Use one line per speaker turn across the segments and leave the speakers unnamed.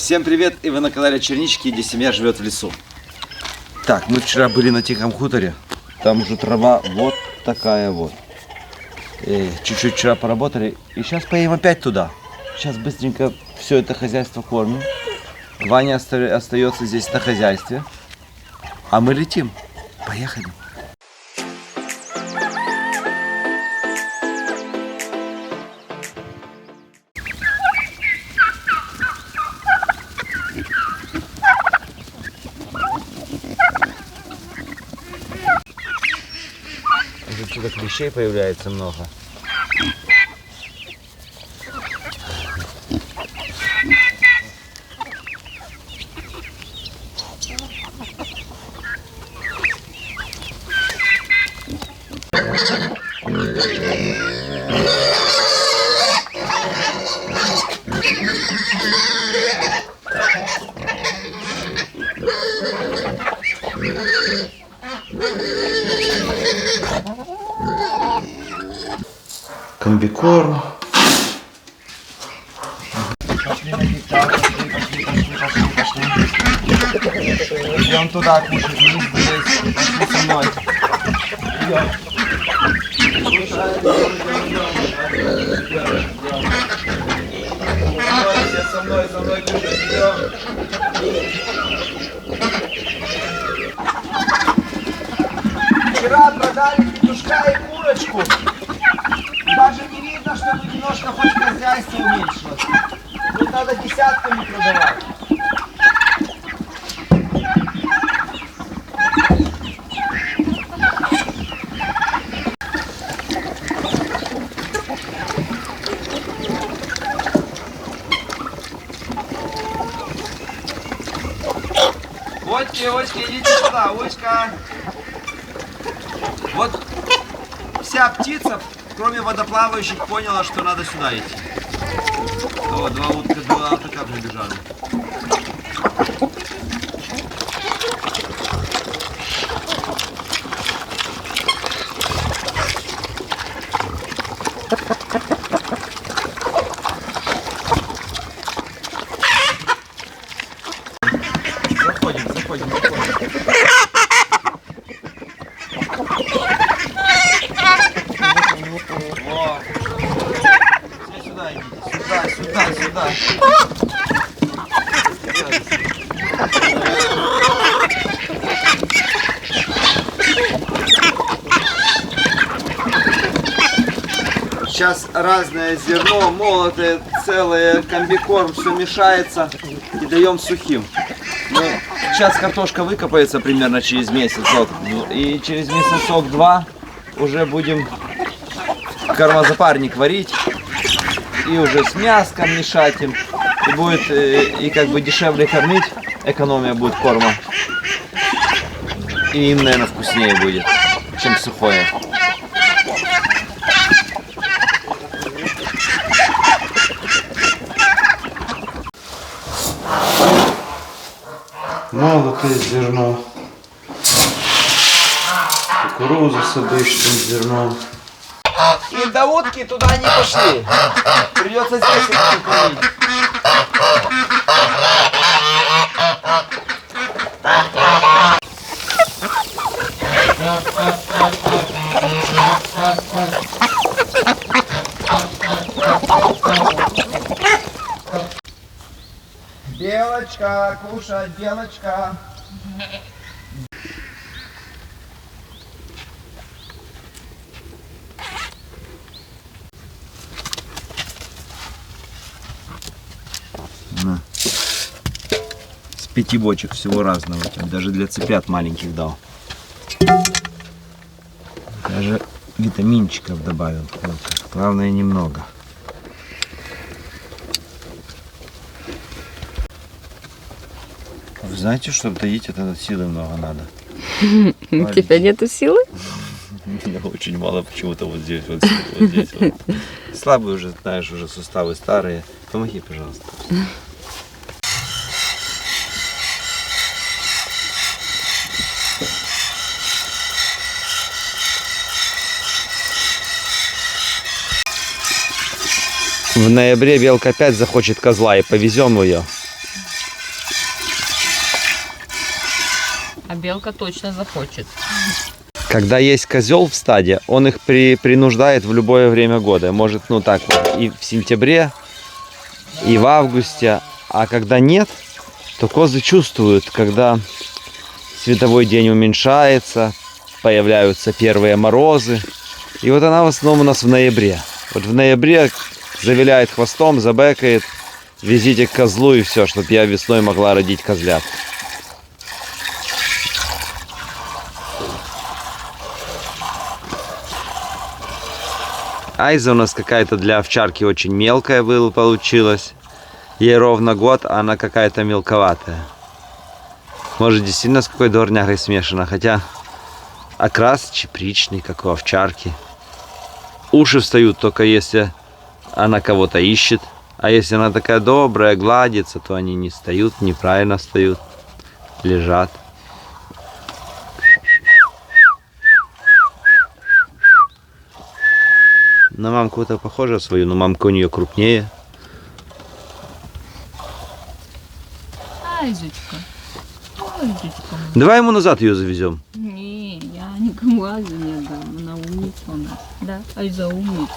Всем привет, и вы на канале Чернички, где семья живет в лесу. Так, мы вчера были на Тихом хуторе. Там уже трава вот такая вот. Чуть-чуть вчера поработали. И сейчас поедем опять туда. Сейчас быстренько все это хозяйство кормим. Ваня остается здесь на хозяйстве. А мы летим. Поехали. Уже что-то клещей появляется много. Комбикорм. Пошли. Идем туда кушать, вниз здесь. Пошли со мной. Идем. Со мной кушать, идем. Вчера продали петушка и курочку. Даже не видно, что тут немножко хоть хозяйство уменьшилось. Тут надо десятками продавать. Очки, идите сюда, Очка. Вот вся птица, кроме водоплавающих, поняла, что надо сюда идти. О, два утка прибежали. Заходим. Сюда. Сейчас разное зерно, молотое, целое, комбикорм, все мешается и даем сухим. Но сейчас картошка выкопается примерно через месяцок. И через месяцок-два уже будем кормозапарник варить. И уже с мяском мешать им. И будет и как бы дешевле кормить. Экономия будет корма. И им, наверное, вкуснее будет, чем сухое. Молотое зерно. Кукурузу с обычным зерном. И до утки туда не пошли. Придется здесь их кормить. Белочка, кушай, белочка. На. С 5 бочек всего разного. Даже для цыплят маленьких дал. Даже витаминчиков добавил. Главное, немного. Вы знаете, чтобы доить, это силы много надо.
У тебя нету силы?
У меня очень мало почему-то вот здесь. Вот. Слабые уже, знаешь, уже суставы старые. Помоги, пожалуйста. В ноябре Белка опять захочет козла и повезем ее.
А белка точно захочет.
Когда есть козел в стаде, он их принуждает в любое время года. Может, ну так вот, и в сентябре, и в августе. А когда нет, то козы чувствуют, когда световой день уменьшается, появляются первые морозы. И вот она в основном у нас в ноябре. Вот в ноябре завиляет хвостом, забекает, везите к козлу и все, чтобы я весной могла родить козлят. Айза у нас какая-то для овчарки очень мелкая получилась. Ей ровно год, а она какая-то мелковатая. Может, действительно с какой дворнягой смешана, хотя окрас чепричный, как у овчарки. Уши встают только если она кого-то ищет. А если она такая добрая, гладится, то они не встают, неправильно встают, лежат. На мамку-то похожа свою, но мамка у нее крупнее.
Айзочка. Айзочка.
Давай ему назад ее завезем.
Не, я никому Айзу не отдам. Она умница у нас. Да, Айза умница.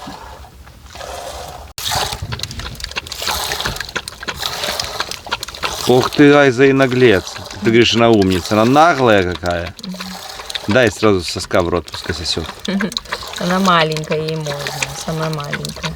Ух ты, Айза и наглец. Ты говоришь, она умница. Она наглая какая. Дай сразу соска в рот, пускай сосет.
Она маленькая, ей можно. Самая маленькая.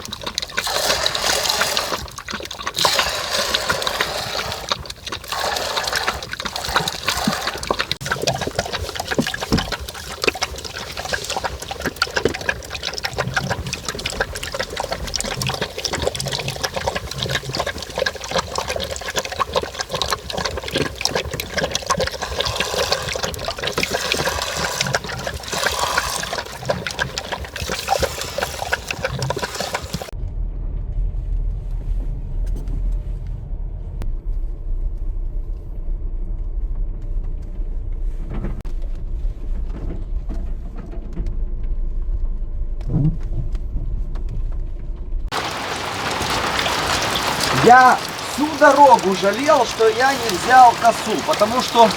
Я всю дорогу жалел, что я не взял косу, потому что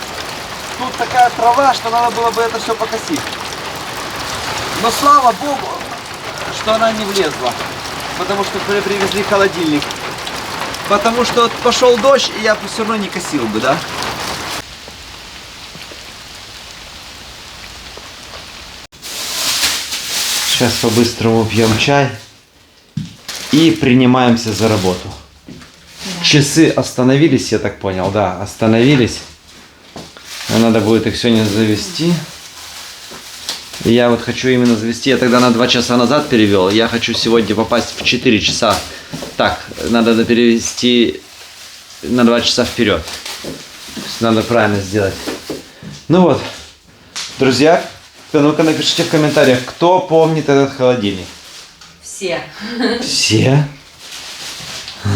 тут такая трава, что надо было бы это все покосить. Но слава богу, что она не влезла, потому что привезли холодильник. Потому что пошел дождь, и я бы все равно не косил бы, да? Сейчас по-быстрому пьем чай и принимаемся за работу. Часы остановились, я так понял, да, остановились. Надо будет их сегодня завести. И я вот хочу именно завести, я тогда на 2 часа назад перевел. Я хочу сегодня попасть в 4 часа. Так, надо перевести на 2 часа вперед. Надо правильно сделать. Ну вот, друзья, ну-ка напишите в комментариях, кто помнит этот холодильник.
Все.
Все?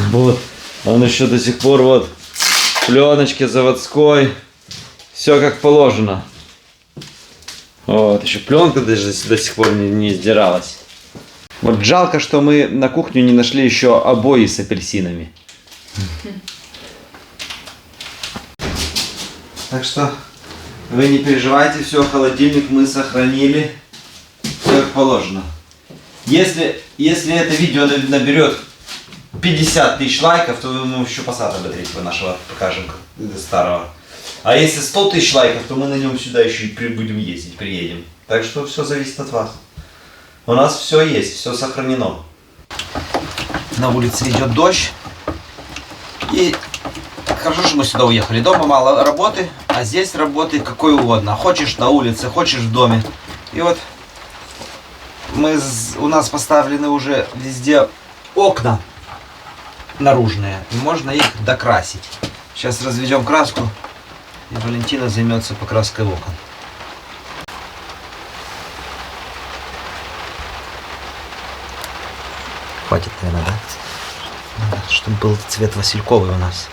Вот. Он еще до сих пор вот в пленочке заводской. Все как положено. Вот, еще пленка даже до сих пор не сдиралась. Вот жалко, что мы на кухню не нашли еще обои с апельсинами. Так что вы не переживайте, все, холодильник мы сохранили. Все как положено. Если это видео наберет 50 тысяч лайков, то мы еще Passat B3 нашего покажем, старого. А если 100 тысяч лайков, то мы на нем сюда еще и будем ездить, приедем. Так что все зависит от вас. У нас все есть, все сохранено. На улице идет дождь. И хорошо, что мы сюда уехали. Дома мало работы, а здесь работы какой угодно. Хочешь на улице, хочешь в доме. И вот у нас поставлены уже везде окна наружные. И можно их докрасить. Сейчас разведем краску. И Валентина займется покраской окон. Хватит, наверное, да? Надо, чтобы был цвет васильковый у нас.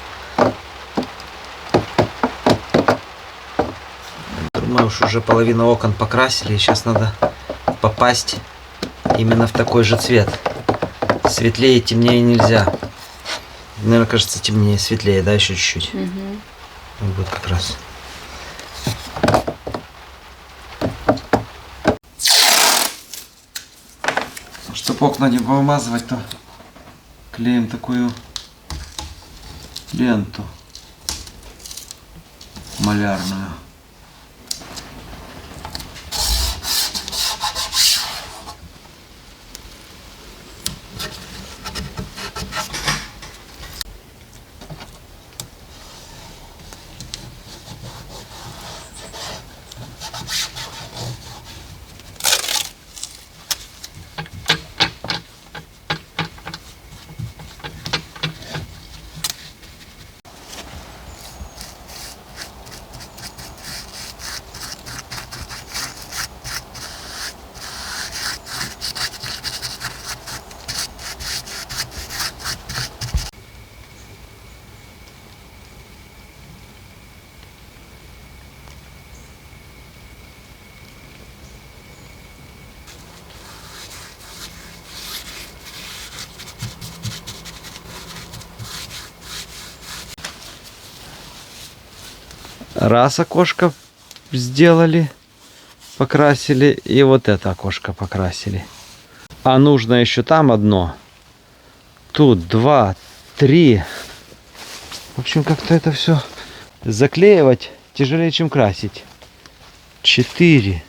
Мы уж уже половину окон покрасили. И сейчас надо попасть именно в такой же цвет. Светлее и темнее нельзя. Наверное, кажется, темнее, светлее, да, еще чуть-чуть. Вот будет как раз. Чтобы окна не вымазывать, то клеим такую ленту малярную. Раз окошко сделали, покрасили, и вот это окошко покрасили. А нужно еще там одно. Тут 2, 3. В общем, как-то это все заклеивать тяжелее, чем красить. 4,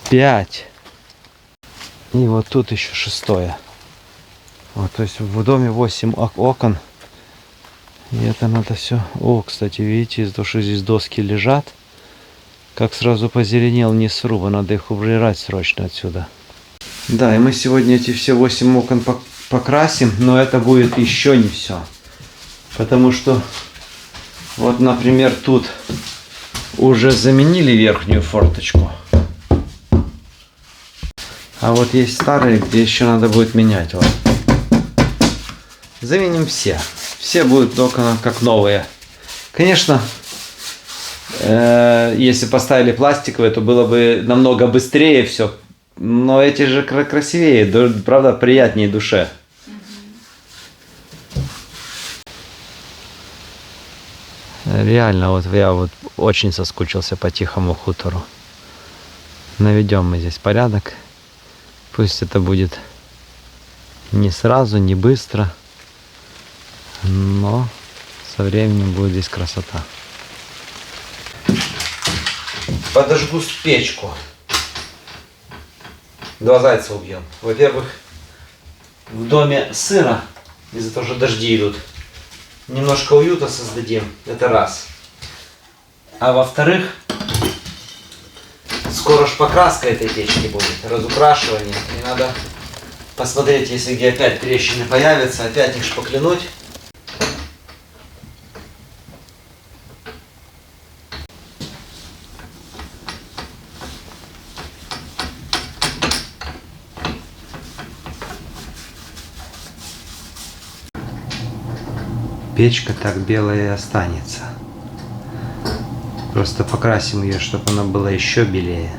5. И вот тут еще 6. Вот, то есть в доме 8 окон. И это надо все. О, кстати, видите, из-за того, что здесь доски лежат, как сразу позеленел низ сруба. Надо их убирать срочно отсюда. Да, и мы сегодня эти все 8 окон покрасим, но это будет еще не все. Потому что, вот, например, тут уже заменили верхнюю форточку. А вот есть старые, где еще надо будет менять. Вот. Заменим все. Все будут окна как новые. Конечно, если поставили пластиковые, то было бы намного быстрее все. Но эти же красивее, правда, приятнее душе. Реально, вот я вот очень соскучился по Тихому хутору. Наведем мы здесь порядок. Пусть это будет не сразу, не быстро. Но со временем будет здесь красота. Подожгу печку. 2 зайца убьем. Во-первых, в доме сыро, из-за того, что дожди идут. Немножко уюта создадим. Это раз. А во-вторых, скоро ж покраска этой печки будет. Разукрашивание. И надо посмотреть, если где опять трещины появятся, опять их шпаклянуть. Печка так белая и останется. Просто покрасим ее, чтобы она была еще белее.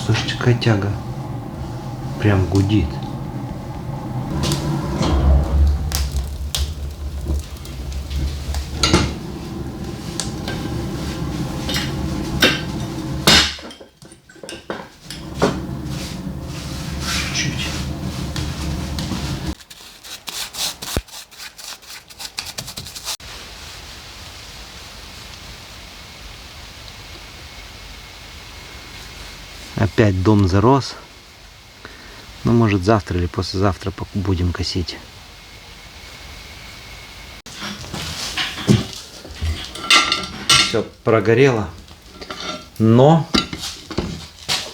Слушайте, какая тяга. Прям гудит. Чуть-чуть. Опять дом зарос. Ну, может, завтра или послезавтра будем косить. Все прогорело. Но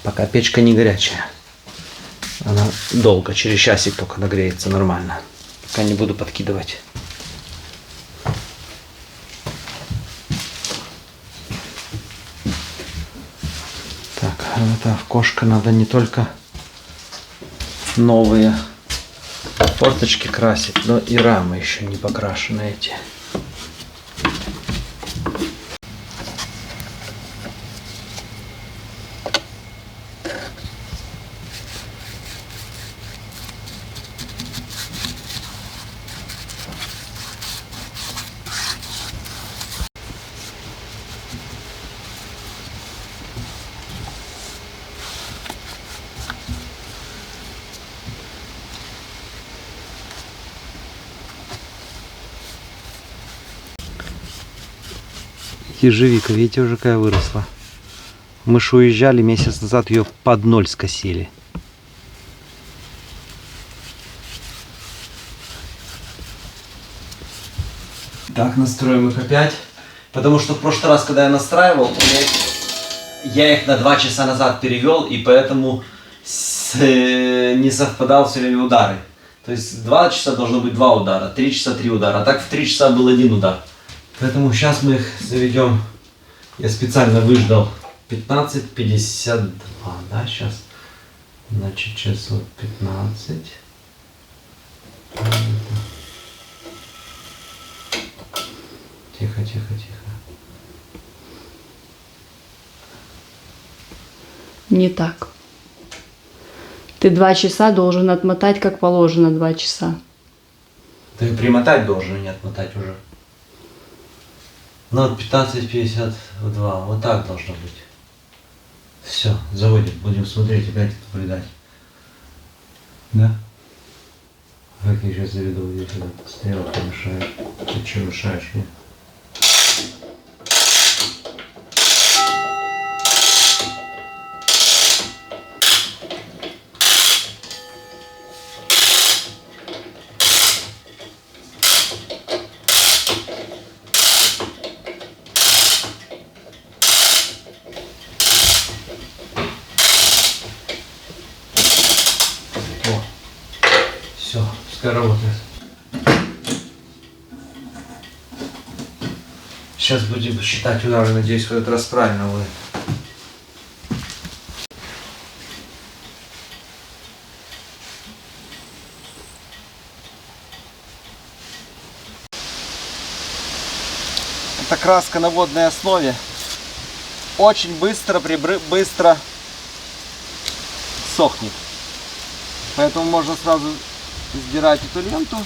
пока печка не горячая. Она долго, через часик только нагреется нормально. Пока не буду подкидывать. Так, это окошко надо не только новые форточки красить, но и рамы еще не покрашены эти. Ежевика, видите, уже какая выросла. Мы ж уезжали месяц назад, ее под ноль скосили. Так, настроим их опять. Потому что в прошлый раз, когда я настраивал, я их на 2 часа назад перевел, и поэтому не совпадал все время удары. То есть 2 часа должно быть 2 удара, 3 часа 3 удара, а так в 3 часа был 1 удар. Поэтому сейчас мы их заведем. Я специально выждал 15:52, да, сейчас. Значит, часов 15. Тихо, тихо, тихо.
Не так. Ты 2 часа должен отмотать, как положено, 2 часа.
Ты примотать должен, а не отмотать уже. Ну, 15:52. Вот так должно быть. Все, заводим. Будем смотреть, опять наблюдать. Да? Как я сейчас заведу, где стрелка мешает. Ты что мешаешь мне? Все, пускай работает. Сейчас будем считать удары, надеюсь, в этот раз правильно будет. Это краска на водной основе. Очень быстро сохнет. Поэтому можно сразу сдирать эту ленту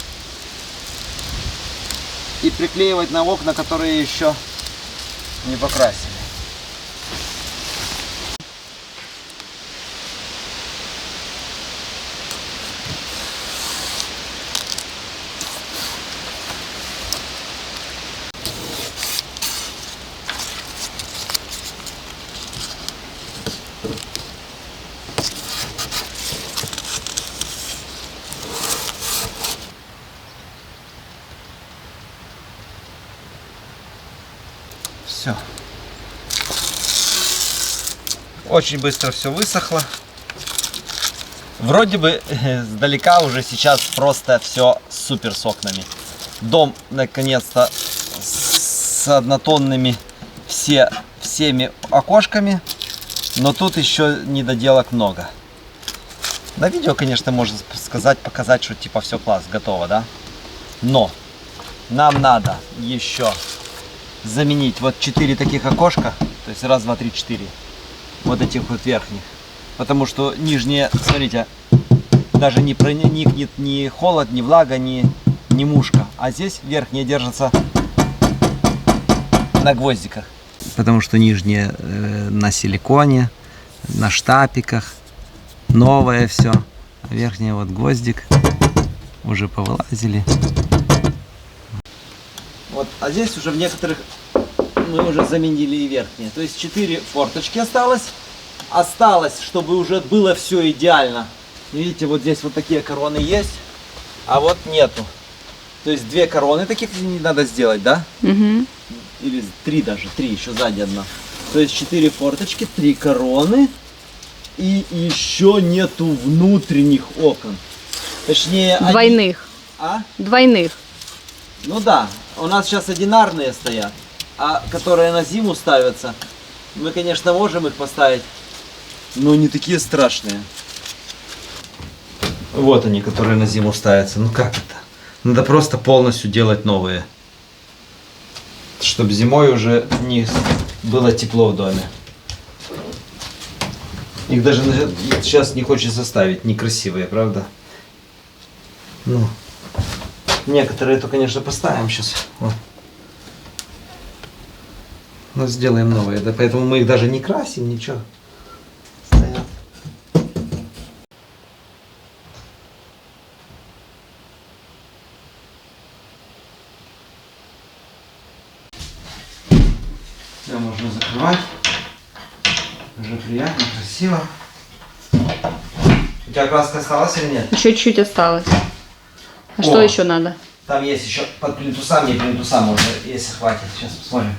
и приклеивать на окна, которые еще не покрасили. Все. Очень быстро все высохло. Вроде бы сдалека уже сейчас просто все супер с окнами. Дом наконец-то с однотонными всеми окошками. Но тут еще недоделок много. На видео, конечно, можно показать, что типа все класс, готово, да? Но нам надо еще заменить вот 4 таких окошка, то есть раз, два, три, 4, вот этих вот верхних, потому что нижние, смотрите, даже не проникнет ни холод, ни влага, ни мушка, а здесь верхние держатся на гвоздиках, потому что нижние на силиконе, на штапиках, новое все, а верхние вот гвоздик уже повылазили. Вот, а здесь уже в некоторых мы уже заменили и верхние. То есть 4 форточки осталось. Осталось, чтобы уже было все идеально. Видите, вот здесь вот такие короны есть, а вот нету. То есть 2 короны таких не надо сделать, да?
Угу.
Или 3 даже, 3, еще сзади одна. То есть 4 форточки, 3 короны. И еще нету внутренних окон. Точнее...
Двойных.
А?
Двойных.
Ну да, у нас сейчас одинарные стоят, а которые на зиму ставятся, мы, конечно, можем их поставить, но не такие страшные. Вот они, которые на зиму ставятся. Ну как это? Надо просто полностью делать новые, чтобы зимой уже не было тепло в доме. Их даже сейчас не хочется ставить, некрасивые, правда? Ну. Некоторые то, конечно, поставим сейчас. Вот. Но сделаем новые. Да, поэтому мы их даже не красим, ничего. Стоят. Уже приятно, красиво. У тебя краска осталась или нет?
Еще чуть-чуть осталось. А что
О.
еще надо?
Там есть еще под плинтусам, не плинтусам можно, если хватит. Сейчас посмотрим.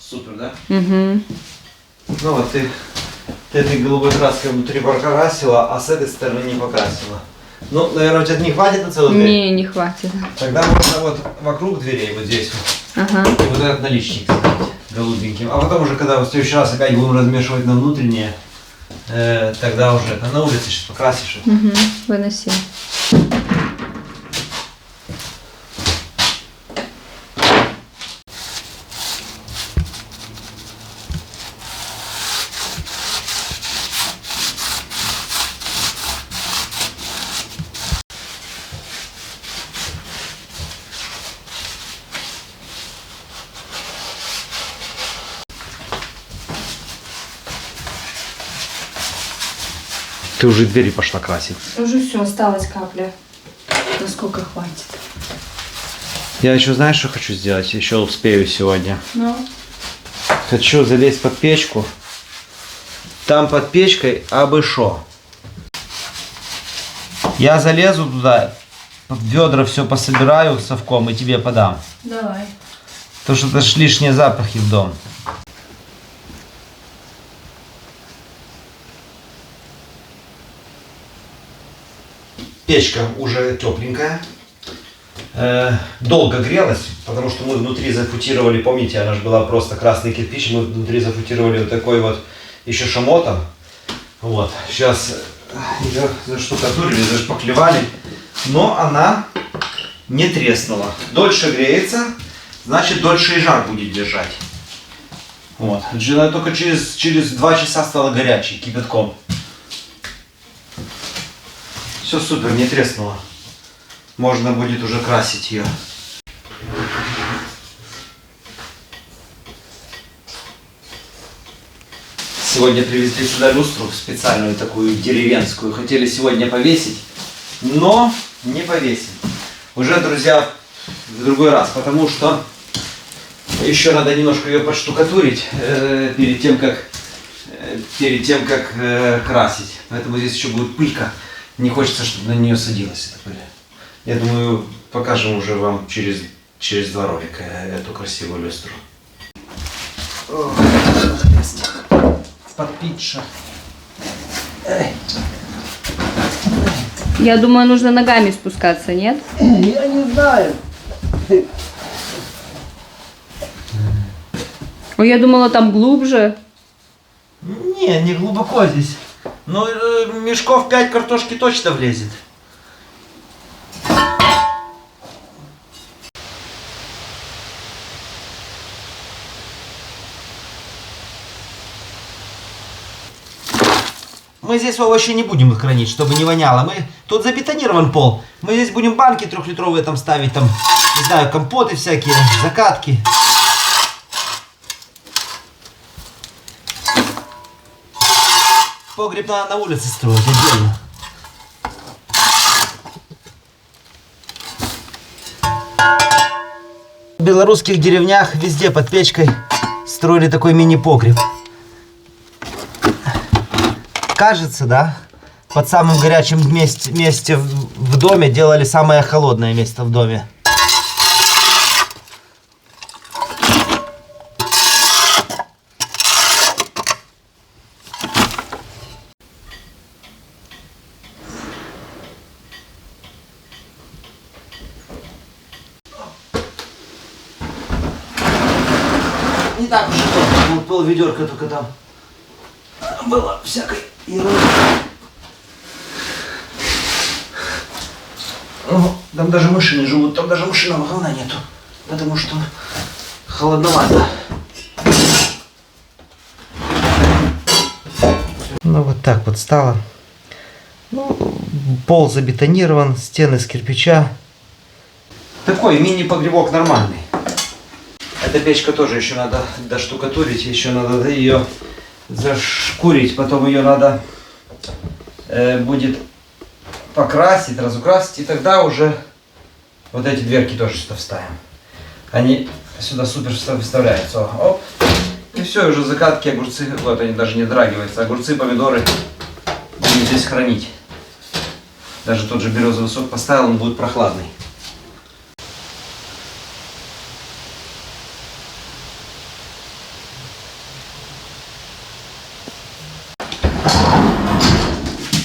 Супер, да?
Угу.
Ну вот ты этой голубой краской внутри покрасила, а с этой стороны не покрасила. Ну, наверное, у тебя не хватит на целую дверь?
Не хватит.
Тогда можно вот вокруг дверей, вот здесь вот.
Ага.
И вот этот наличник сделать голубеньким. А потом уже, когда в следующий раз опять будем размешивать на внутреннее, тогда уже на улице сейчас покрасишь.
Угу. Выноси.
Ты уже двери пошла красить.
Уже все, осталась капля. Насколько хватит?
Я еще, знаешь, что хочу сделать? Еще успею сегодня.
Ну?
Хочу залезть под печку. Там под печкой абы шо. Я залезу туда, в ведра все пособираю совком и тебе подам.
Давай.
Потому что это ж лишние запахи в дом. Печка уже тепленькая. Долго грелась, потому что мы внутри зафутировали, помните, она же была просто красный кирпич, мы внутри зафутировали вот такой вот еще шамотом. Вот, сейчас ее заштукатурили, зашпаклевали, но она не треснула. Дольше греется, значит дольше и жар будет держать. Вот, она только через 2 часа стала горячей, кипятком. Все супер, не треснуло. Можно будет уже красить ее. Сегодня привезли сюда люстру, специальную такую деревенскую. Хотели сегодня повесить, но не повесим. Уже, друзья, в другой раз, потому что еще надо немножко ее подштукатурить перед тем, как красить. Поэтому здесь еще будет пылька. Не хочется, чтобы на нее садилась эта пыль. Я думаю, покажем уже вам через 2 ролика эту красивую люстру. Подпитша.
Я думаю, нужно ногами спускаться, нет?
Я не знаю.
Ой, я думала, там глубже.
Не глубоко здесь. Но мешков 5 картошки точно влезет. Мы здесь овощи не будем хранить, чтобы не воняло. Тут забетонирован пол. Мы здесь будем банки 3-литровые там ставить, там, не знаю, компоты всякие, закатки. Погреб надо на улице строить отдельно. В белорусских деревнях везде под печкой строили такой мини-погреб. Кажется, да? Под самым горячим месте в доме делали самое холодное место в доме. Не так уж и много, пол-ведерка только там было всякой ерунды. Ну, там даже мыши не живут, там даже мышиного говна нету, потому что холодновато. Ну вот так вот стало. Ну, пол забетонирован, стены с кирпича. Такой мини-погребок нормальный. Эта печка тоже еще надо доштукатурить, еще надо ее зашкурить, потом ее надо будет покрасить, разукрасить, и тогда уже вот эти дверки тоже сюда вставим. Они Сюда супер вставляется. Оп. И все, уже закатки, огурцы, вот они даже не драгиваются. Огурцы, помидоры будем здесь хранить. Даже тот же березовый сок поставил, он будет прохладный.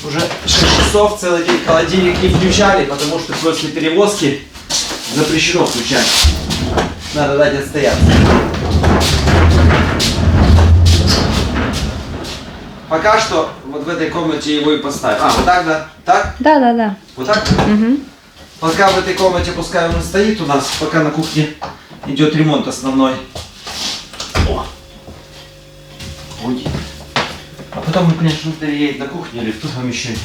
Уже 6 часов, целый день холодильник не включали, потому что после перевозки запрещено включать. Надо дать отстояться. Пока что вот в этой комнате его и поставим. А, вот так, да? Так?
Да.
Вот так?
Угу.
Пока в этой комнате пускай он и стоит у нас, пока на кухне идет ремонт основной. О. Ой. А потом мы, конечно, переедем на кухню или в то помещение.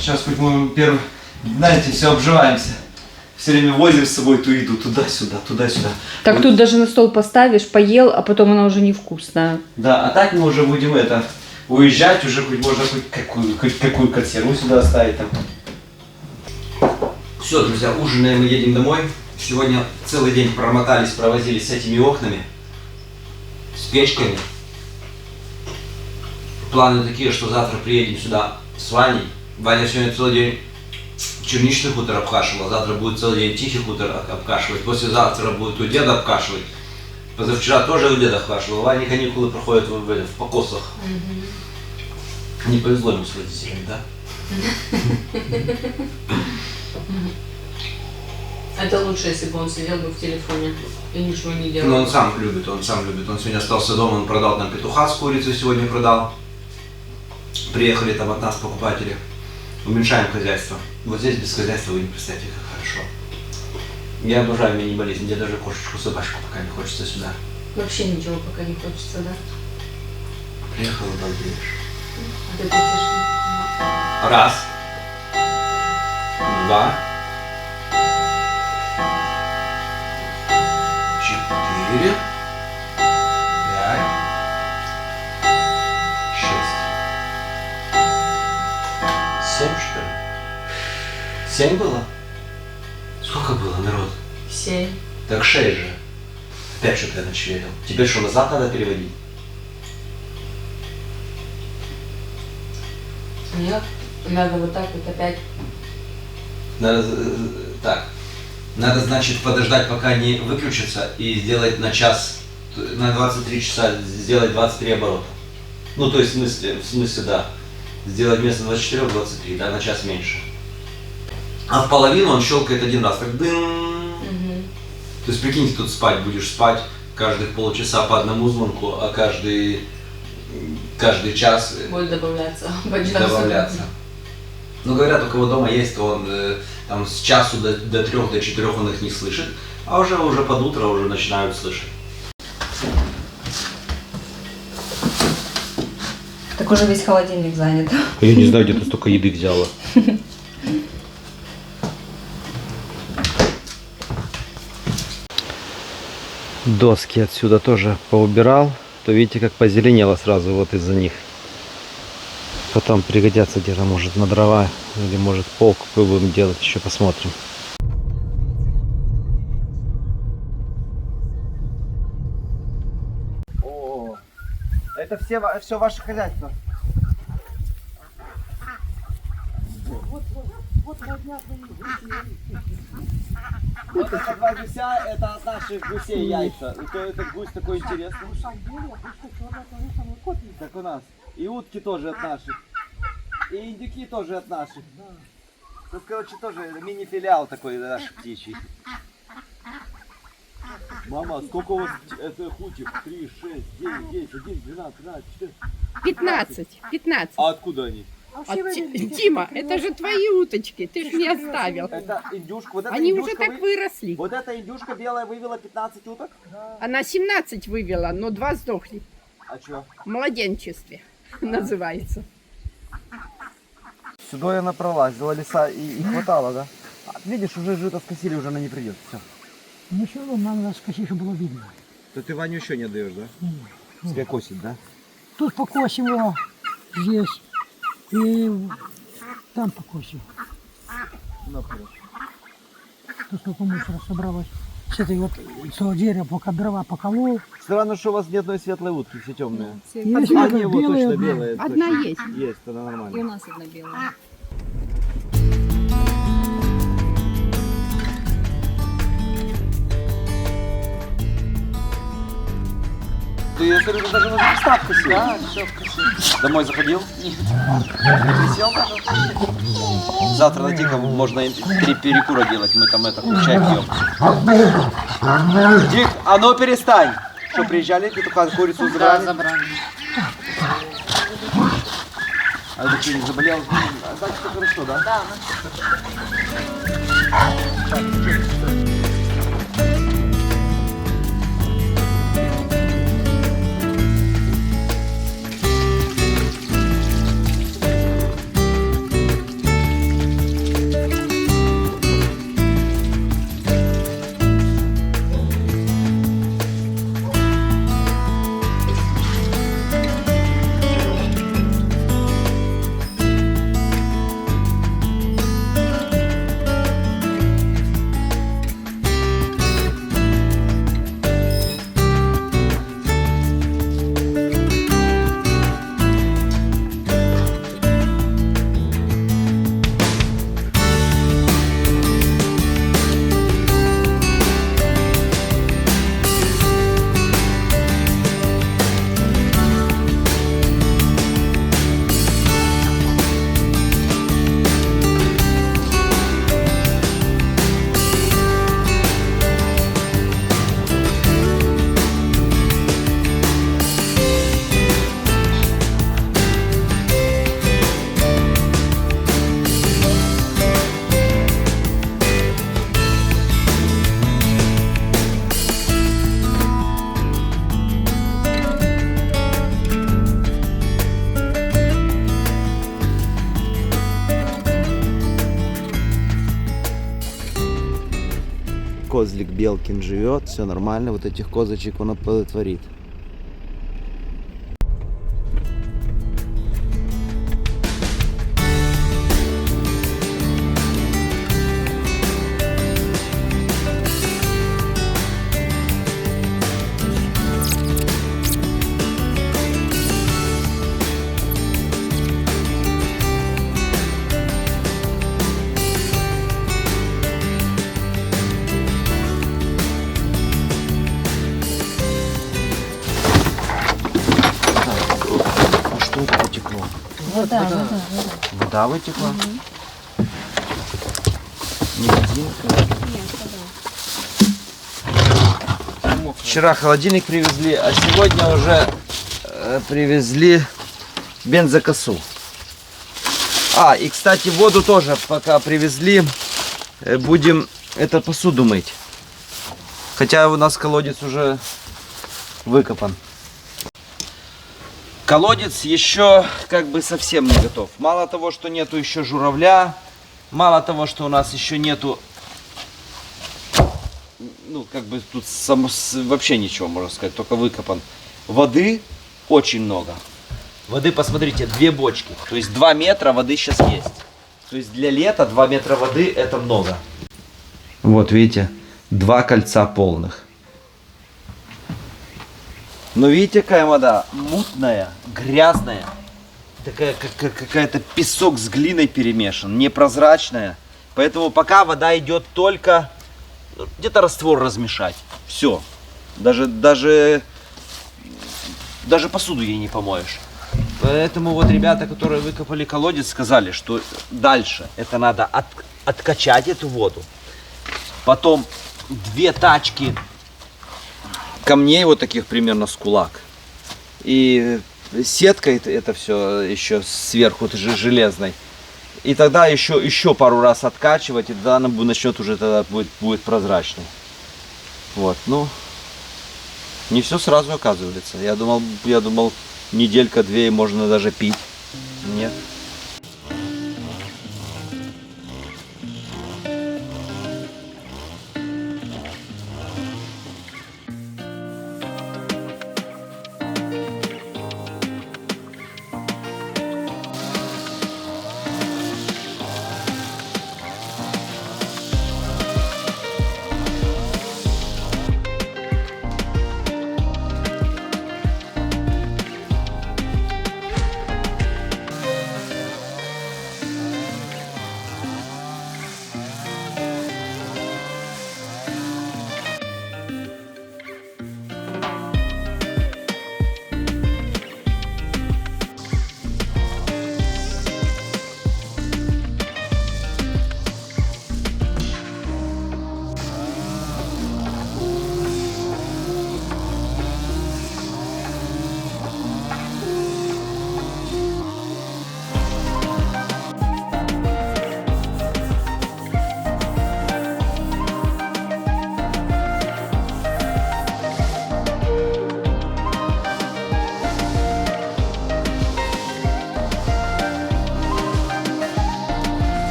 Сейчас хоть мы первый, знаете, все обживаемся. Все время возим с собой ту еду туда-сюда, туда-сюда.
Так
Вот.
тут даже на стол поставишь, поел, а потом она уже невкусная.
Да, а так мы уже будем уезжать, уже хоть можно хоть какую консерву сюда оставить там. Все, друзья, ужинаем и едем домой. Сегодня целый день промотались, провозились с этими окнами, с печками. Планы такие, что завтра приедем сюда с Ваней. Ваня сегодня целый день черничный хутор обкашивал, завтра будет целый день тихий хутор обкашивать, послезавтра будет у деда обкашивать. Позавчера тоже у деда обкашивал. У Вани каникулы проходят в покосах. Не повезло ему с родителями, да?
Это лучше, если бы он сидел бы в телефоне и ничего не делал.
Ну он сам любит, он сам любит. Он сегодня остался дома, он продал там петуха с курицей, сегодня продал. Приехали там от нас покупатели. Уменьшаем хозяйство. Вот здесь без хозяйства вы не представьте, как хорошо. Я обожаю минимализм, мне даже кошечку, собачку пока не хочется сюда.
Вообще ничего пока не хочется, да?
Приехал, обалдеешь.
А ты тишина.
Раз. Два. Четыре. Пять. Шесть. 7, что ли? 7 было? Сколько было, народ?
7.
Так 6 же. Опять что-то я начверил. Теперь что, назад надо переводить?
Нет, надо вот так вот опять.
Надо, так. Надо, значит, подождать, пока они выключатся, и сделать на час, на 23 часа, сделать 23 оборота. Ну, то есть, в смысле, да. Сделать вместо 24 23, да, на час меньше. А в половину он щелкает один раз, так дын. То есть, прикиньте, тут спать будешь спать каждых полчаса по одному звонку, а каждый час
Будет добавляться. По часу.
добавляться. Ну, говорят, у кого дома есть, то он там с часу до 3, до 4 он их не слышит, а уже под утро уже начинают слышать.
Так уже весь холодильник занят.
Я не знаю, где ты столько еды взяла. Доски отсюда тоже поубирал, то видите, как позеленело сразу вот из-за них. Потом пригодятся где-то, может, на дрова, или может полку будем делать, еще посмотрим. О, это все ваше хозяйство. Вот это 2 гуся, это от наших гусей яйца. И то этот гусь такой интересный. Так у нас. И утки тоже от наших. И индюки тоже от наших. Тут, короче, тоже мини-филиал такой наших птичий. Мама, сколько у вас это хутик? 3, 6, 9, 10, 11, 12, 13, 14.
15.
А откуда они?
Тима, это же твои уточки, ты ж не оставил.
Это индюшка. Вот эта
Они
индюшка
уже так выросли.
Вот эта индюшка белая вывела 15 уток?
Она 17 вывела, но 2 сдохли.
А чё?
В младенчестве называется.
Сюда я напролазила, леса и хватало, да? А, видишь, уже жито скосили, уже она не придет. Все.
Ничего, нам нас скосить было видно.
То ты Ваню еще не отдаешь, да? Тебя косит, да?
Тут покосим его, здесь, и там покосим.
Ну, хорошо.
Тут столько мусора собралось. с этой вот с дерева, пока дрова поколол.
Странно, что у вас ни одной светлой утки, все темные.
Есть
А,
одна
не, вот
белая,
точно
одна.
белая.
Одна
точно.
есть.
Есть, тогда
И у
нормально.
нас одна белая.
Ты, я смотрю, даже на приставку красиво. Да, все красиво. Домой заходил? Нет. Присел даже? Завтра на Тихом можно 3 перекура делать, мы там это, чай пьем. Тих, а ну перестань! Что, приезжали, ты только курицу
Да,
забрали?
забрали.
А это что, не заболел? А так все хорошо, да?
Да,
Козлик Белкин живет, все нормально, вот этих козочек он оплодотворит. Что это потекло?
Вода.
Вода вытекла? Не резинка. Вчера холодильник привезли, а сегодня уже привезли бензокосу. А, и кстати, воду тоже пока привезли, будем посуду мыть. Хотя у нас колодец уже выкопан. Колодец еще как бы совсем не готов. Мало того, что нету еще журавля, мало того, что у нас еще нету, ну как бы тут вообще ничего, можно сказать, только выкопан. Воды очень много. Воды, посмотрите, 2 бочки, то есть 2 метра воды сейчас есть. То есть для лета 2 метра воды это много. Вот видите, 2 кольца полных. Но видите, какая вода? Мутная, грязная. Такая, как какая-то песок с глиной перемешан. Непрозрачная. Поэтому пока вода идет только... Где-то раствор размешать. Все. Даже посуду ей не помоешь. Поэтому вот ребята, которые выкопали колодец, сказали, что дальше это надо откачать эту воду. Потом 2 тачки камней вот таких примерно с кулак. И сеткой это все еще сверху железной. И тогда еще пару раз откачивать, и тогда она начнет уже тогда будет прозрачной. Вот, ну, не все сразу оказывается. Я думал, неделька-2 и можно даже пить. Нет.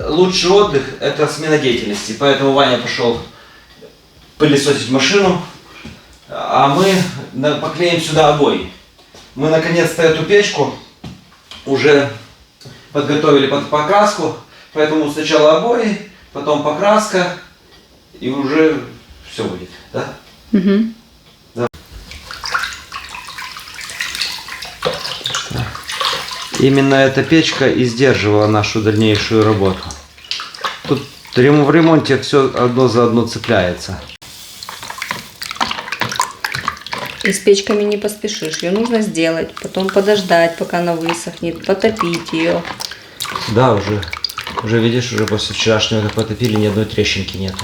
лучший отдых – это смена деятельности. Поэтому Ваня пошел пылесосить машину, а мы поклеим сюда обои. Мы наконец-то эту печку уже подготовили под покраску, поэтому сначала обои, потом покраска, и уже все будет, да?
Угу.
Именно эта печка и сдерживала нашу дальнейшую работу. Тут в ремонте все одно за одно цепляется.
И с печками не поспешишь. Ее нужно сделать, потом подождать, пока она высохнет, потопить ее.
Да, уже видишь, уже после вчерашнего как потопили, ни одной трещинки нету.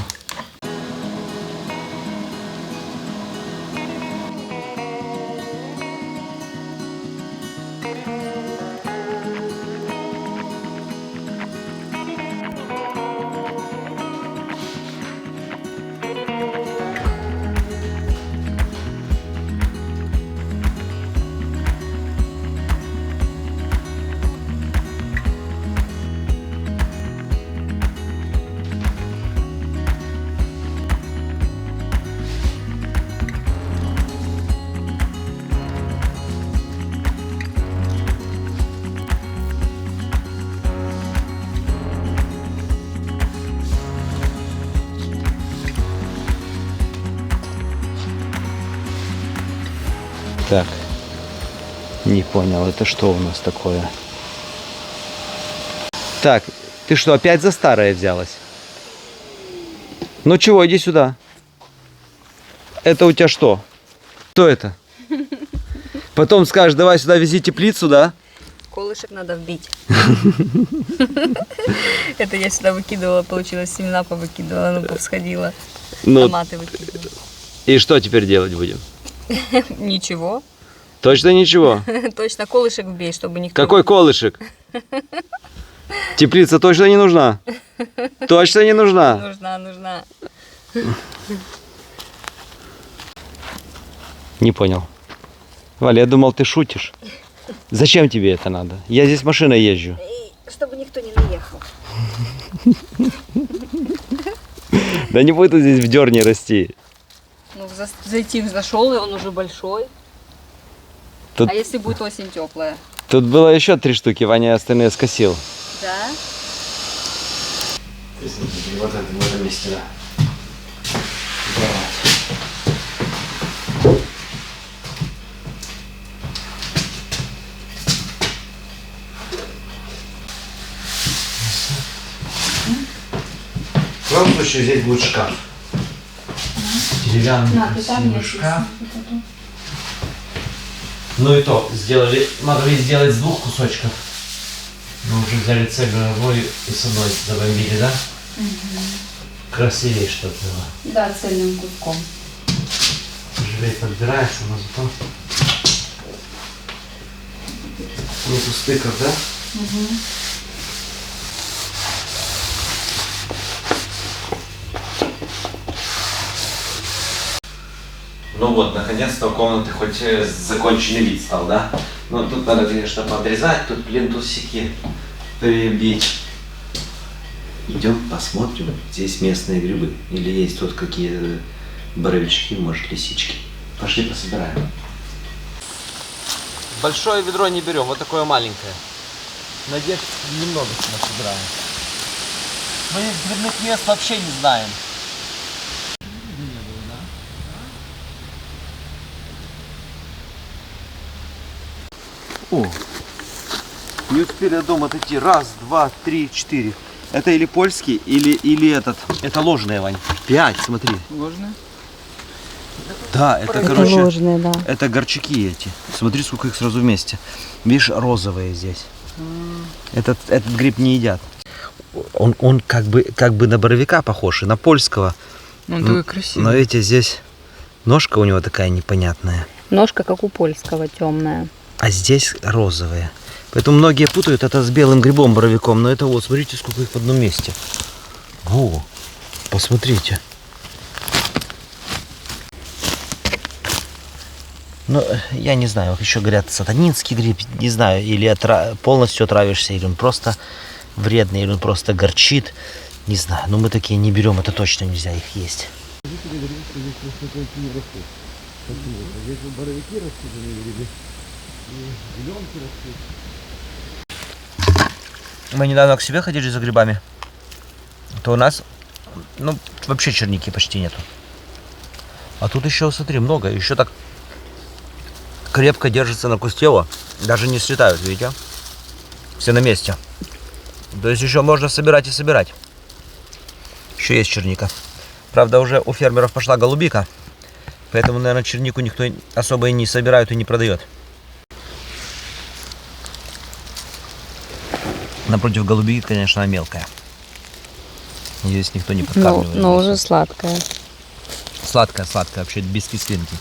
Так, не понял, это что у нас такое? Так, ты что, опять за старое взялась? Ну чего, иди сюда. Это у тебя что? Что это? Потом скажешь, давай сюда вези теплицу, да?
Колышек надо вбить. Это я сюда выкидывала, получилось, семена повыкидывала, ну, повсходила. Томаты выкидывала.
И что теперь делать будем?
Ничего.
Точно ничего?
Точно, колышек вбей, чтобы никто...
Какой колышек? Теплица точно не нужна? Точно не нужна?
Нужна.
Не понял. Валя, я думал, ты шутишь. Зачем тебе это надо? Я здесь машиной езжу.
Чтобы никто не наехал.
Да не будет здесь в дерне расти.
Ну, зайти зашел, и он уже большой.
Тут-
А если будет осень теплая?
Тут было еще 3 штуки, Ваня остальные скосил.
Да?
Вот это в этом месте, да. В любом случае здесь будет шкаф. Деревянный красивый шкаф. Ну и то, могли сделать с 2 кусочков. Мы уже взяли цельную и с одной забомбили, да? Красивее что-то было.
Да, цельным куском.
Тяжелее подбирается, но зато нету стыков, да? Ну вот, наконец-то у комнаты хоть законченный вид стал, да? Ну тут надо, конечно, подрезать, тут плинтусики прибить. Идем посмотрим, здесь местные грибы. Или есть тут какие боровички, может лисички. Пошли пособираем. Большое ведро не берем, вот такое маленькое. Надеюсь, немного насобираем. Мы грибных мест вообще не знаем. О, не успели от дома отойти. 1, 2, 3, 4. Это или польский, или этот. Это ложные, Вань. 5, смотри.
Ложно?
Да, это, короче,
ложные, да.
это горчаки эти. Смотри, сколько их сразу вместе. Видишь, розовые здесь. Этот гриб не едят. Он как бы на боровика похож, и на польского.
Он такой красивый.
Но эти здесь, ножка у него такая непонятная.
Ножка, как у польского, темная.
А здесь розовые. Поэтому многие путают это с белым грибом боровиком. Но это вот, смотрите, сколько их в одном месте. О, посмотрите. Ну, я не знаю, еще говорят, сатанинский гриб, не знаю, или полностью отравишься, или он просто
вредный или он просто горчит. Не знаю, но мы такие не берем, это точно нельзя их есть. Мы недавно к себе ходили за грибами, то у нас, ну, вообще черники почти нету. А тут еще, смотри, много, еще так крепко держится на кусте, даже не слетают, видите? Все на месте. То есть еще можно собирать и собирать. Еще есть черника. Правда, уже у фермеров пошла голубика, поэтому, наверное, чернику никто особо и не собирает и не продает. Напротив голубики, конечно, она мелкая. Здесь никто не подкармливает.
Но уже сладкая.
Сладкая, вообще без кислинки.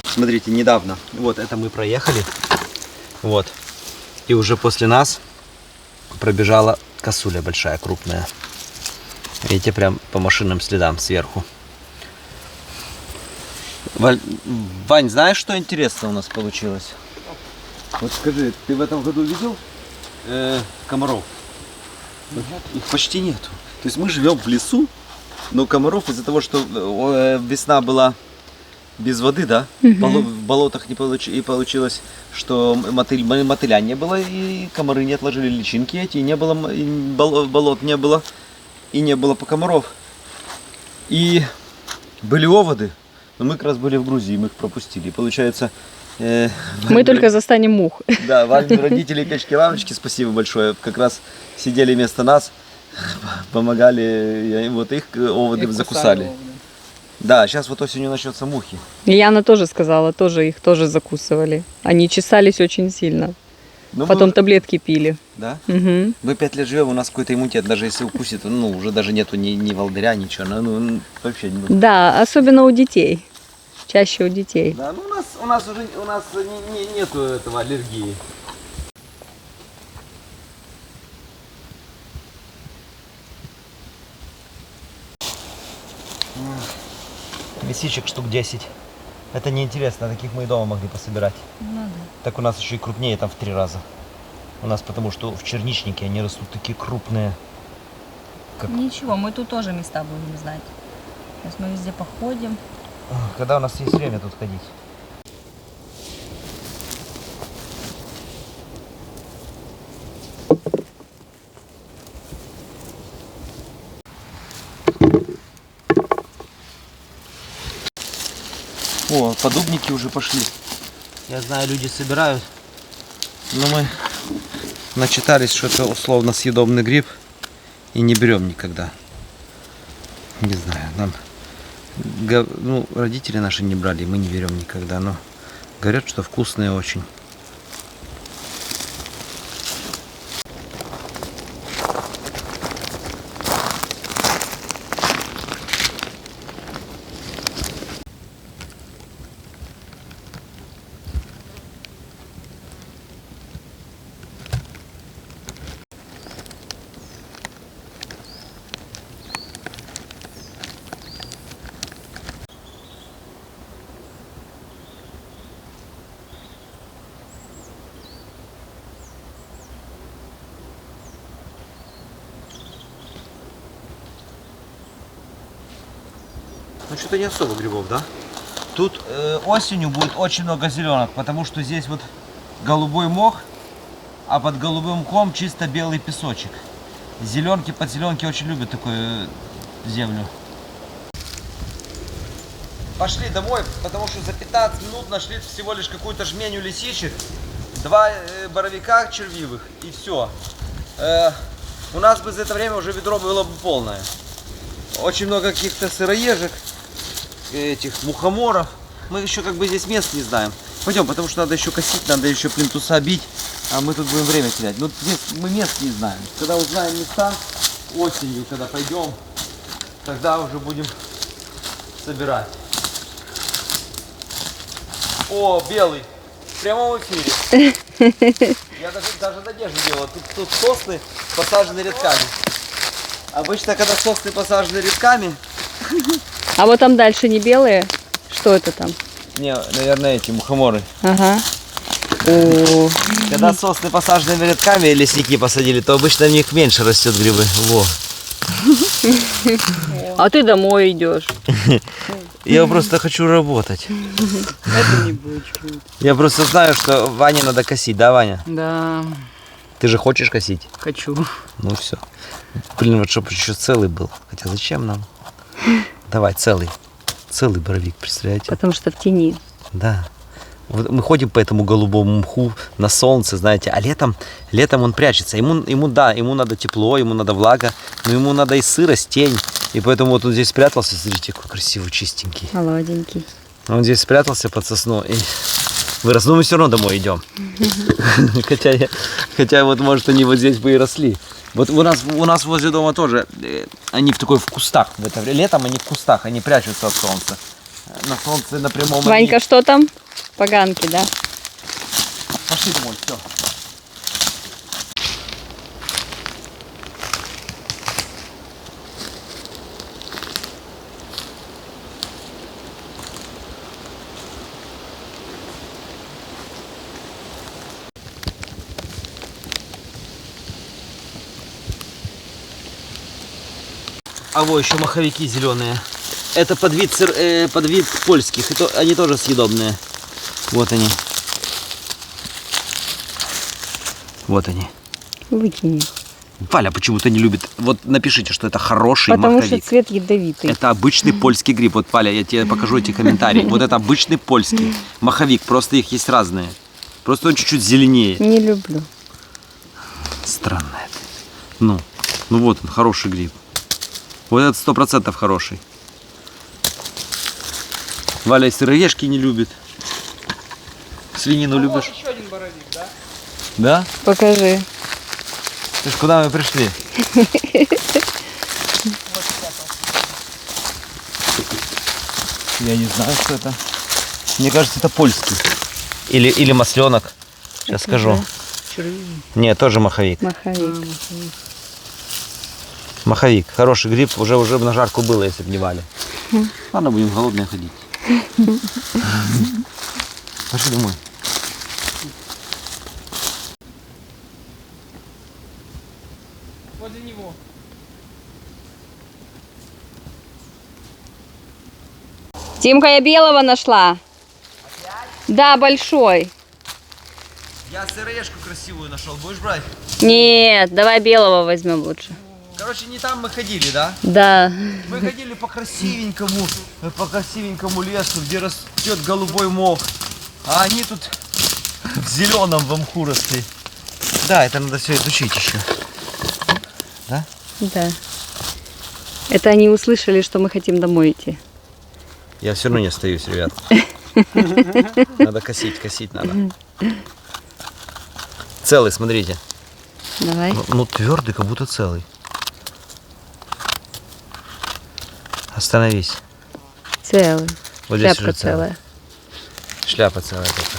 Смотрите, недавно, вот это мы проехали, вот, и уже после нас пробежала косуля большая, крупная. Видите, прям по машинным следам сверху. Вань, знаешь, что интересно у нас получилось?
Вот скажи, ты в этом году видел комаров? Их почти нету. То есть мы живем в лесу, но комаров из-за того, что весна была без воды, да, в болотах не и получилось, что мотыля не было, и комары не отложили личинки эти, и не было, болот не было, и не было комаров. И были оводы, но мы как раз были в Грузии, мы их пропустили. И получается...
Мы только застанем мух.
Да, ваши родители качки-лавочки, спасибо большое, как раз сидели вместо нас, помогали, вот их оводы закусали. Да, сейчас вот осенью начнется мухи.
И Яна тоже сказала, их тоже закусывали. Они чесались очень сильно.
Ну,
Потом таблетки пили.
Да?
Угу.
Мы 5 лет живем, у нас какой-то иммунитет, даже если укусит, ну, уже даже нету ни волдыря, ничего, ну, вообще.
Да, особенно у детей. Чаще у детей.
Да, ну у нас нету этого аллергии.
Лисичек штук 10. Это неинтересно, таких мы и дома могли пособирать.
Ну да.
Так у нас еще и крупнее, там в 3 раза. У нас потому что в черничнике они растут такие крупные.
Ничего, мы тут тоже места будем знать. Сейчас мы везде походим.
Когда у нас есть время тут ходить?
О, подубники уже пошли.
Я знаю, люди собирают.
Но мы начитались, что это условно съедобный гриб и не берем никогда. Не знаю, нам ну, родители наши не брали, мы не берем никогда, но говорят, что вкусные очень.
Ну что-то не особо грибов, да? Тут осенью будет очень много зеленок, потому что здесь вот голубой мох, а под голубым мхом чисто белый песочек. Зеленки, подзеленки очень любят такую землю. Пошли домой, потому что за 15 минут нашли всего лишь какую-то жменю лисичек, 2 боровика червивых и все. У нас бы за это время уже ведро было бы полное. Очень много каких-то сыроежек, этих мухоморов. Мы еще как бы здесь мест не знаем. Пойдем, потому что надо еще косить, надо еще плинтуса бить, а мы тут будем время терять. Ну, здесь мы мест не знаем. Когда узнаем места, осенью, когда пойдем, тогда уже будем собирать. О, белый! В прямом эфире. Я даже надежду делал. Тут сосны посажены рядками. Обычно, когда сосны посажены рядками...
А вот там дальше не белые? Что это там?
Не, наверное, эти мухоморы.
Ага. О,
Когда сосны посажены рядками и лесники посадили, то обычно в них меньше растет грибы. Во.
а ты домой идешь.
Я просто хочу работать.
Это не булочки.
Я просто знаю, что Ване надо косить, да, Ваня?
Да,
Ты же хочешь косить?
хочу.
Ну все. Блин, вот чтобы еще целый был. Хотя зачем нам? Давай, целый. Целый боровик, представляете?
Потому что в тени.
Да. Вот мы ходим по этому голубому мху на солнце, знаете, а летом он прячется. Ему надо тепло, ему надо влага, но ему надо и сырость, тень. И поэтому вот он здесь спрятался, смотрите, какой красивый, чистенький.
Молоденький.
Он здесь спрятался под сосну и вырос. Но мы все равно домой идем. Хотя вот, может, они вот здесь бы и росли. Вот у нас возле дома тоже, они в кустах. В это время. Летом они в кустах, они прячутся от солнца. На солнце, на прямом.
Ванька, что там? Поганки, да?
Пошли домой, все. А вот еще маховики зеленые. Это подвид польских. Они тоже съедобные. Вот они. Вот они.
Выкини.
Валя почему-то не любит. Вот напишите, что это хороший
Потому
маховик.
что цвет ядовитый.
Это обычный польский гриб. Вот, Валя, я тебе покажу эти комментарии. Вот это обычный польский маховик. Просто их есть разные. Просто он чуть-чуть зеленее.
Не люблю.
Странно это. Ну вот он, хороший гриб. Вот этот 100% хороший. Валя и сыроежки не любит. Свинину любишь?
Еще один боровик, да?
Да?
Покажи.
Ты ж куда мы пришли? Я не знаю, что это. Мне кажется, это польский. Или масленок. Сейчас скажу. Нет, тоже маховик.
Маховик.
Маховик. Хороший гриб. Уже на жарку было, если бы не Валя. Ладно, будем голодные ходить. Пошли домой.
Возле него.
Тимка, я белого нашла. Да, большой.
Я сыроежку красивую нашел. Будешь брать?
Нет, давай белого возьмем лучше.
Короче, не там мы ходили, да?
Да.
Мы ходили по красивенькому лесу, где растет голубой мох. А они тут в зеленом в мху росли. Да, это надо все изучить еще. Да?
Да. Это они услышали, что мы хотим домой идти.
Я все равно не остаюсь, ребят. Надо косить надо. Целый, смотрите.
Давай.
Ну твердый, как будто целый. Остановись.
Целый.
Вот здесь
Шляпка
уже
целая.
Шляпа целая только.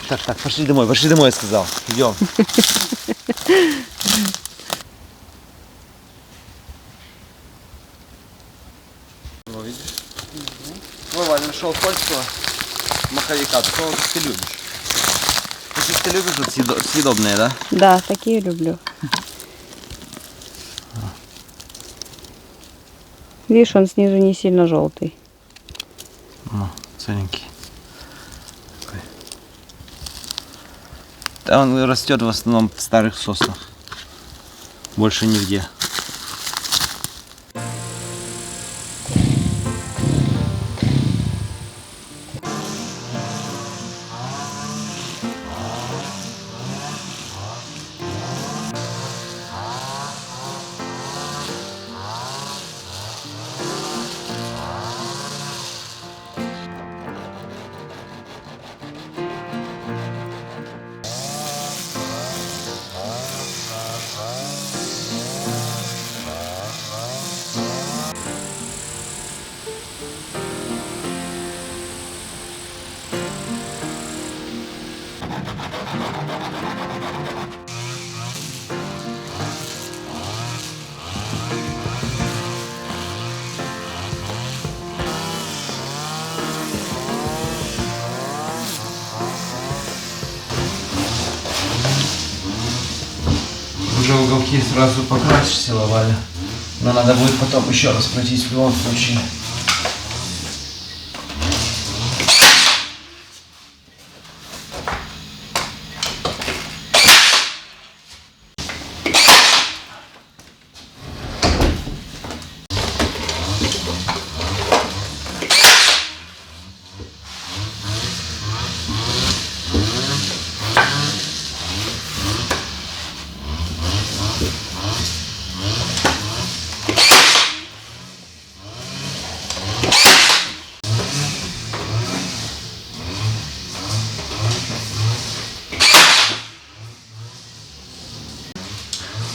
Так, пошли домой, я сказал. Идем. Ну, видишь? Ой, Ваня нашел польского маховика, такого, как ты любишь. Таких ты любишь, вот съедобные, да?
Да, такие люблю. Видишь, он снизу не сильно желтый.
Ну, целенький. Такой. Да, он растет в основном в старых соснах. Больше нигде. уголки сразу покрасишь силовали. Но надо будет потом еще раз пройтись в любом случае.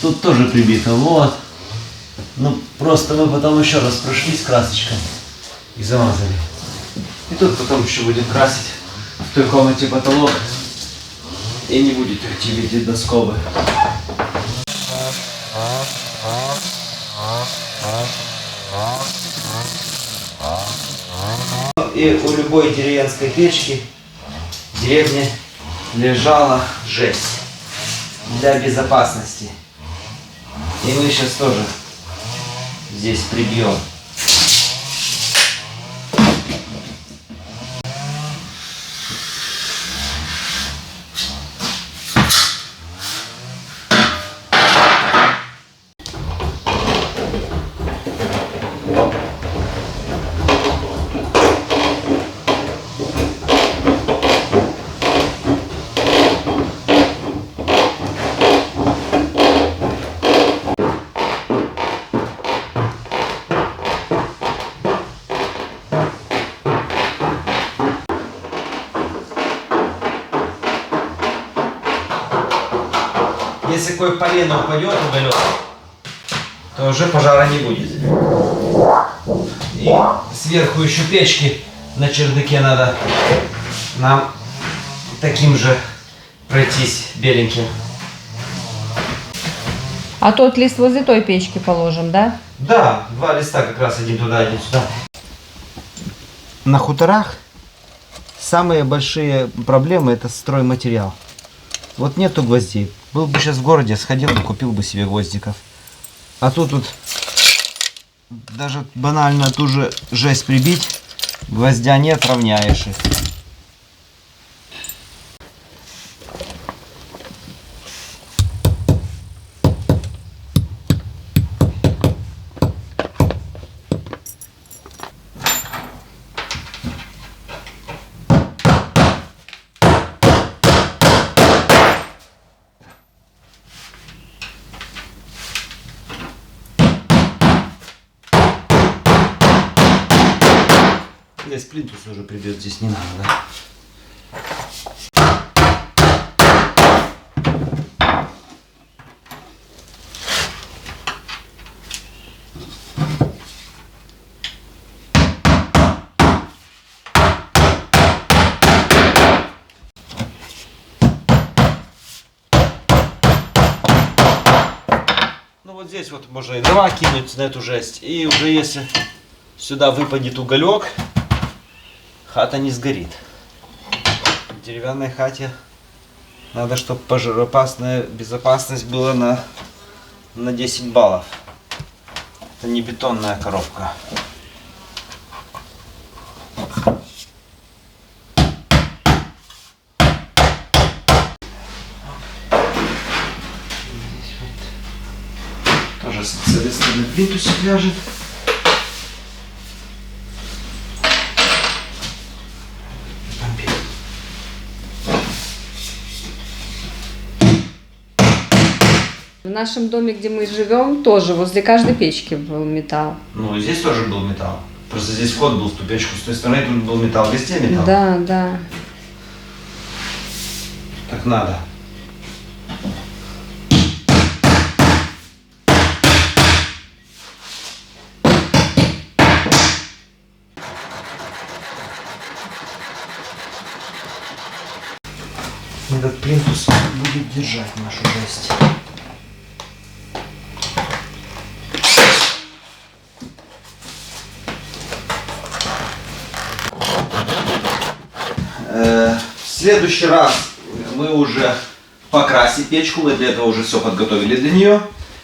Тут тоже прибито, вот. Ну, просто мы потом еще раз прошлись красочкой и замазали. И тут потом еще будем красить в той комнате потолок. И не будет идти видеть до скобы. И у любой деревенской печки в деревне лежала жесть для безопасности. И мы сейчас тоже здесь прибьем. Если какое полено упадет уголек, то уже пожара не будет. И сверху еще печки на чердаке надо нам таким же пройтись беленьким.
А тот лист возле той печки положим, да?
Да, два листа как раз, один туда, один сюда. На хуторах самые большие проблемы — это стройматериал. Вот нету гвоздей. Был бы сейчас в городе, сходил бы, купил бы себе гвоздиков. А тут вот даже банально ту же жесть прибить, гвоздя нет, равняешь их. Здесь плинтус уже придет, здесь не надо, да? Ну вот здесь вот можно и дрова кинуть на эту жесть. И уже если сюда выпадет уголек, хата не сгорит. В деревянной хате надо, чтобы пожароопасная безопасность была на 10 баллов. Это не бетонная коробка. Здесь вот тоже соответственно плинтусик ляжет.
В нашем доме, где мы живем, тоже возле каждой печки был металл.
Ну и здесь тоже был металл. Просто здесь вход был в ту печку, с той стороны тут был металл, везде металл.
Да, да.
Так надо. Этот плинтус будет держать нашу жесть. В следующий раз мы уже покрасить печку. Мы для этого уже все подготовили для нее.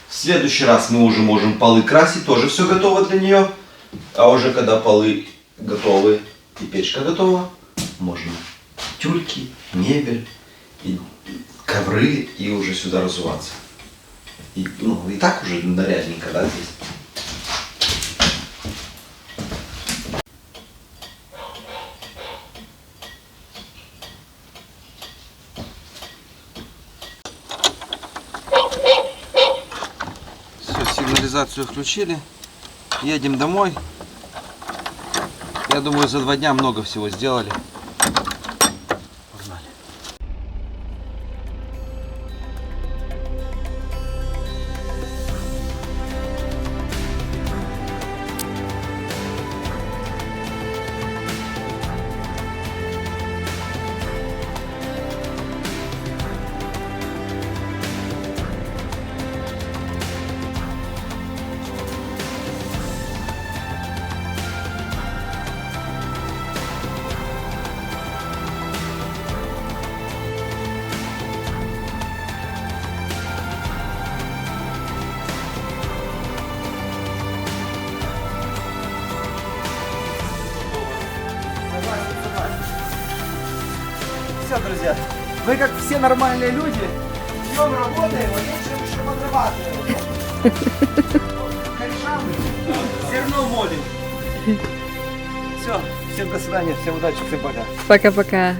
В следующий раз мы уже можем полы красить, тоже все готово для нее. А уже когда полы готовы и печка готова, можно тюльки, мебель, и ковры и уже сюда разуваться. И, ну, и так уже нарядненько, да, здесь. Все, сигнализацию включили. Едем домой. Я думаю, за 2 дня много всего сделали. Погнали. Все, друзья, мы как все нормальные люди, днем работаем, а вечером еще подрабатываем. Корешам зерно молим. Все, всем до свидания, всем удачи, всем пока.
Пока-пока.